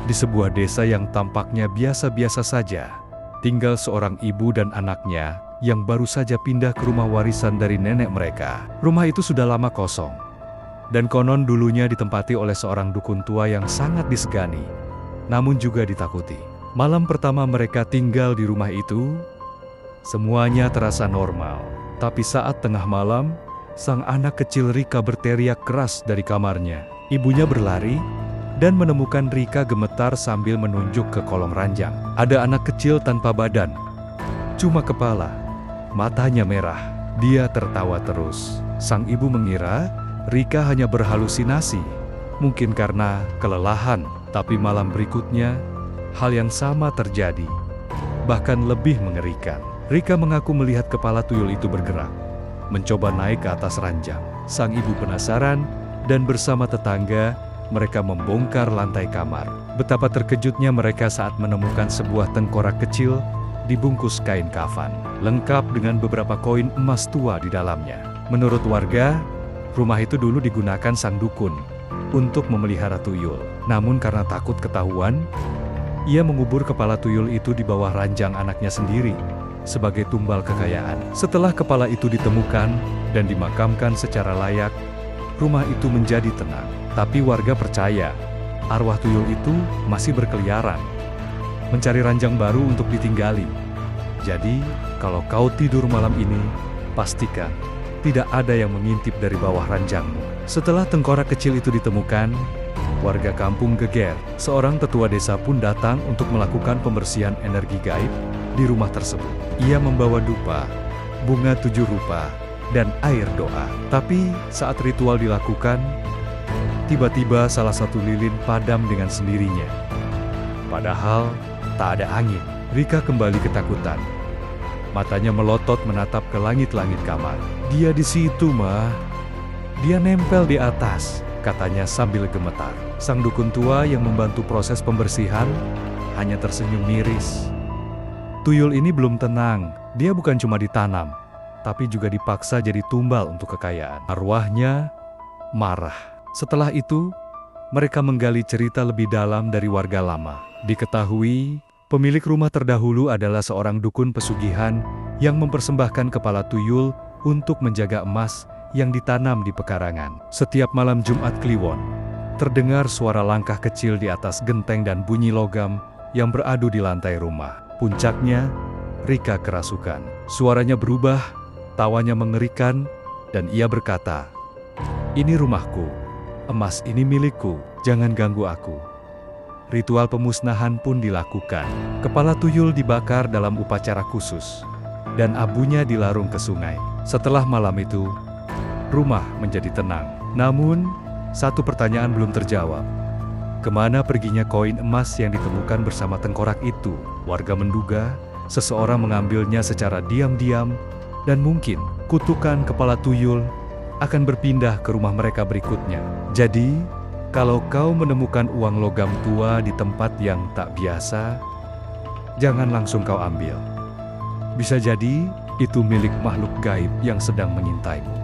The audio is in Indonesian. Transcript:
Di sebuah desa yang tampaknya biasa-biasa saja, tinggal seorang ibu dan anaknya yang baru saja pindah ke rumah warisan dari nenek mereka. Rumah itu sudah lama kosong, dan konon dulunya ditempati oleh seorang dukun tua yang sangat disegani, namun juga ditakuti. Malam pertama mereka tinggal di rumah itu, semuanya terasa normal. Tapi saat tengah malam, sang anak kecil Rika berteriak keras dari kamarnya. Ibunya berlari dan menemukan Rika gemetar sambil menunjuk ke kolong ranjang. Ada anak kecil tanpa badan, cuma kepala, matanya merah. Dia tertawa terus. Sang ibu mengira Rika hanya berhalusinasi, mungkin karena kelelahan. Tapi malam berikutnya, hal yang sama terjadi, bahkan lebih mengerikan. Rika mengaku melihat kepala tuyul itu bergerak, mencoba naik ke atas ranjang. Sang ibu penasaran, dan bersama tetangga, mereka membongkar lantai kamar. Betapa terkejutnya mereka saat menemukan sebuah tengkorak kecil dibungkus kain kafan, lengkap dengan beberapa koin emas tua di dalamnya. Menurut warga, rumah itu dulu digunakan sang dukun untuk memelihara tuyul. Namun karena takut ketahuan, ia mengubur kepala tuyul itu di bawah ranjang anaknya sendiri sebagai tumbal kekayaan. Setelah kepala itu ditemukan dan dimakamkan secara layak, rumah itu menjadi tenang. Tapi warga percaya arwah tuyul itu masih berkeliaran, mencari ranjang baru untuk ditinggali. Jadi, kalau kau tidur malam ini, pastikan tidak ada yang mengintip dari bawah ranjangmu. Setelah tengkorak kecil itu ditemukan, warga kampung geger. Seorang tetua desa pun datang untuk melakukan pembersihan energi gaib di rumah tersebut. Ia membawa dupa, bunga 7 rupa, dan air doa. Tapi saat ritual dilakukan, tiba-tiba salah satu lilin padam dengan sendirinya. Padahal tak ada angin. Rika kembali ketakutan. Matanya melotot menatap ke langit-langit kamar. Dia di situ, mah. Dia nempel di atas, katanya sambil gemetar. Sang dukun tua yang membantu proses pembersihan hanya tersenyum miris. Tuyul ini belum tenang. Dia bukan cuma ditanam, tapi juga dipaksa jadi tumbal untuk kekayaan. Arwahnya marah. Setelah itu, mereka menggali cerita lebih dalam dari warga lama. Diketahui, pemilik rumah terdahulu adalah seorang dukun pesugihan yang mempersembahkan kepala tuyul untuk menjaga emas yang ditanam di pekarangan. Setiap malam Jumat Kliwon, terdengar suara langkah kecil di atas genteng dan bunyi logam yang beradu di lantai rumah. Puncaknya, Rika kerasukan. Suaranya berubah, tawanya mengerikan, dan ia berkata, "Ini rumahku, emas ini milikku, jangan ganggu aku." Ritual pemusnahan pun dilakukan. Kepala tuyul dibakar dalam upacara khusus, dan abunya dilarung ke sungai. Setelah malam itu, rumah menjadi tenang. Namun, satu pertanyaan belum terjawab. Kemana perginya koin emas yang ditemukan bersama tengkorak itu? Warga menduga seseorang mengambilnya secara diam-diam, dan mungkin kutukan kepala tuyul akan berpindah ke rumah mereka berikutnya. Jadi, kalau kau menemukan uang logam tua di tempat yang tak biasa, jangan langsung kau ambil. Bisa jadi itu milik makhluk gaib yang sedang mengintaimu.